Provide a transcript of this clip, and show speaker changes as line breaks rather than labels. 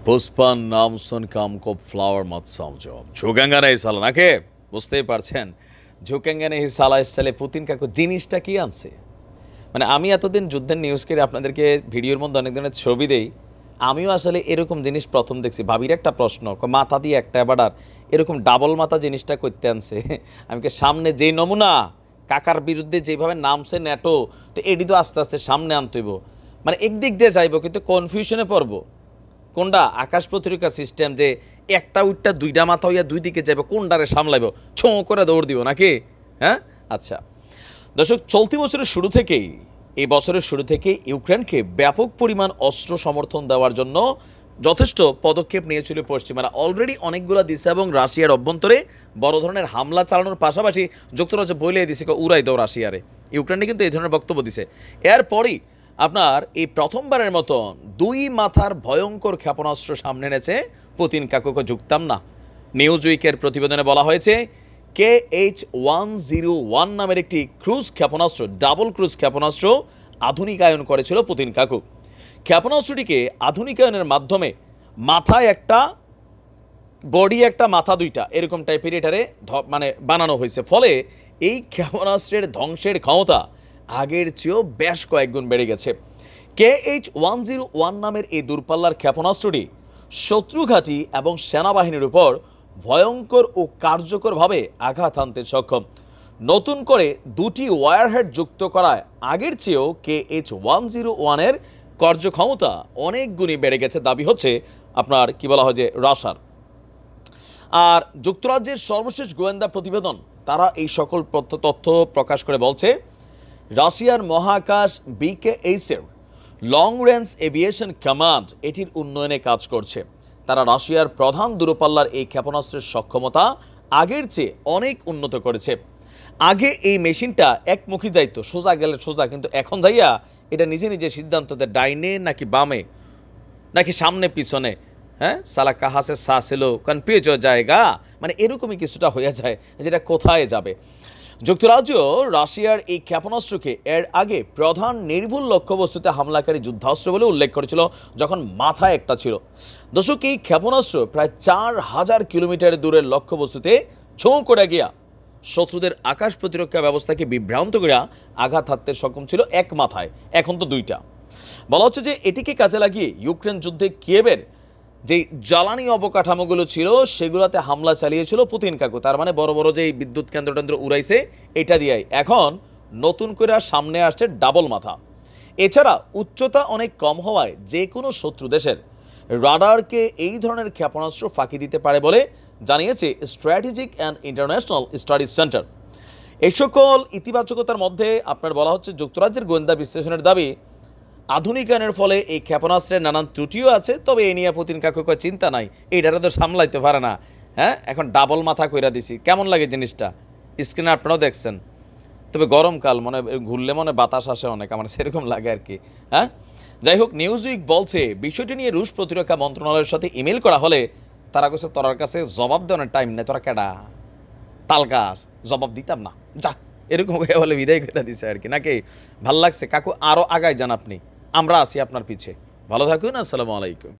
পুষ্পান নামসন কামকোপ flower মত সমঝো ঝুঁকেঙ্গানে সালা নাকি বুঝতেই পারছেন ঝুঁকেঙ্গানে সালা সালে পুতিন কাকু জিনিসটা কি আনছে মানে আমি এতদিন যুদ্ধের নিউজ করে আপনাদেরকে ভিডিওর মধ্যে অনেক ধরনের ছবি দেই আমিও আসলে এরকম জিনিস প্রথম দেখছি ভাবির একটা প্রশ্ন মাথা দিয়ে একটা এবার এরকম ডাবল মাথা জিনিসটা করতে আনছে আমি সামনে যেই নমুনা কাকার বিরুদ্ধে যেভাবে নামছে ন্যাটো তো এটি তো আস্তে আস্তে সামনে আনতে হইব মানে একদিক দিয়ে যাইব কিন্তু কনফিউশনে পড়বো কোনটা আকাশ প্রতিরক্ষা সিস্টেম যে একটা উইটটা দুইটা মাথা হইয়া দুই দিকে যাইব কোনটারে সামলাইব ছোঁ করে দৌড় দিব নাকি হ্যাঁ আচ্ছা দর্শক চলতি বছরের শুরু থেকেই এই বছরের শুরু থেকে ইউক্রেনকে ব্যাপক পরিমাণ অস্ত্র সমর্থন দেওয়ার জন্য যথেষ্ট পদক্ষেপ নিয়েছিল পশ্চিমারা অলরেডি অনেকগুলো দিছে এবং রাশিয়ার অভ্যন্তরে বড় ধরনের হামলা চালানোর পাশাপাশি যুক্তরাজ্য বলে দিছে উড়াই দাও রাশিয়ারে ইউক্রেনে কিন্তু এই ধরনের বক্তব্য দিছে এরপরই আপনার এই প্রথমবারের মতন দুই মাথার ভয়ঙ্কর ক্ষেপণাস্ত্র সামনে এনেছে পুতিন কাকুকে যুক্তাম না নিউজ উইকের প্রতিবেদনে বলা হয়েছে KH-101 নামের একটি ক্রুজ ক্ষেপণাস্ত্র ডাবল ক্রুজ ক্ষেপণাস্ত্র আধুনিকায়ন করেছিল পুতিন কাকু ক্ষেপণাস্ত্রটিকে আধুনিকায়নের মাধ্যমে মাথায় একটা বডি একটা মাথা দুইটা এরকম টাইপের এটারে মানে বানানো হয়েছে ফলে এই ক্ষেপণাস্ত্রের ধ্বংসের ক্ষমতা আগের চেয়েও বেশ কয়েকগুণ বেড়ে গেছে KH-101 নামের এই দূরপাল্লার ক্ষেপণাস্ত্রটি শত্রুঘাঁটি এবং সেনাবাহিনীর উপর ভয়ঙ্কর ও কার্যকরভাবে আঘাত হানতে সক্ষম নতুন করে দুটি ওয়ারহেড যুক্ত করায় আগের চেয়েও KH-101 এর কার্যক্ষমতা অনেক গুণই বেড়ে গেছে দাবি হচ্ছে আপনার কি বলা হয় যে রাশার আর যুক্তরাজ্যের সর্বশেষ গোয়েন্দা প্রতিবেদন তারা এই সকল তথ্য প্রকাশ করে বলছে রাশিয়ার মহাকাশ BKS-এর লং রেঞ্জ এভিয়েশন কমান্ড এটির উন্নয়নে কাজ করছে তারা রাশিয়ার প্রধান দূরপাল্লার এই ক্ষেপণাস্ত্রের সক্ষমতা আগের চেয়ে অনেক উন্নত করেছে আগে এই মেশিনটা একমুখী যাইতো সোজা গেলে সোজা কিন্তু এখন যাইয়া এটা নিজে নিজে সিদ্ধান্ত দেয় ডাইনে নাকি বামে নাকি সামনে পিছনে হ্যাঁ সালা কাহাসে সা ছিল কনফিউজ হয়ে জায়গা মানে এরকমই কিছুটা হয়ে যায় যেটা কোথায় যাবে যুক্তরাজ্য রাশিয়ার এই ক্ষেপণাস্ত্রকে এর আগে প্রধান নির্ভুল লক্ষ্যবস্তুতে হামলাকারী যুদ্ধাস্ত্র বলে উল্লেখ করেছিল যখন মাথায় একটা ছিল দর্শক এই ক্ষেপণাস্ত্র প্রায় 4000 কিলোমিটার দূরের লক্ষ্যবস্তুতে ছোঁ করে গিয়া শত্রুদের আকাশ প্রতিরক্ষা ব্যবস্থাকে বিভ্রান্ত করে আঘাত হানতে সক্ষম ছিল এক মাথায় এখন তো দুইটা বলা হচ্ছে যে এটিকে কাজে লাগিয়ে ইউক্রেন যুদ্ধে কিয়েভের যেই জ্বালানি অবকাঠামোগুলো ছিল সেগুলোতে হামলা চালিয়েছিল পুতিন কাকু তার মানে বড় বড় যেই বিদ্যুৎ কেন্দ্র উড়াইছে এটা দিয়েই এখন নতুন করে সামনে আসছে ডাবল মাথা এছাড়া উচ্চতা অনেক কম হওয়ায় যে কোনো শত্রু দেশের রাডারকে এই ধরনের ক্ষেপণাস্ত্র ফাঁকি দিতে পারে বলে জানিয়েছে strategic and international studies centre এই সকল ইতিবাচকতার মধ্যে আপনার বলা হচ্ছে যুক্তরাজ্যের গোয়েন্দা বিশ্লেষণের দাবি আধুনিকায়নের ফলে এই ক্ষেপণাস্ত্রের নানান ত্রুটিও আছে তবে এ নিয়ে পুতিন কাকু কোনো চিন্তা নাই এইটারে তো সামলাইতে পারে না হ্যাঁ এখন ডাবল মাথা কইরা দিছি কেমন লাগে জিনিসটা স্ক্রিনে আপনারাও দেখছেন তবে গরমকাল মনে ঘুরলে মনে বাতাস আসে অনেক আমার সেরকম লাগে আর কি হ্যাঁ যাই হোক নিউজ উইক বলছে বিষয়টি নিয়ে রুশ প্রতিরক্ষা মন্ত্রণালয়ের সাথে ইমেল করা হলে তারা কাছে তোরার কাছে জবাব দেওয়ার টাইম নেই তোরা কেডা তাল গাছ জবাব দিতাম না যা এরকম বলে বিদায় করে দিছে আর কি নাকি ভাল লাগছে কাকু আরও আগায় যান আপনি আমরা আছি আপনার পিছে ভালো থাকুন আসসালামু আলাইকুম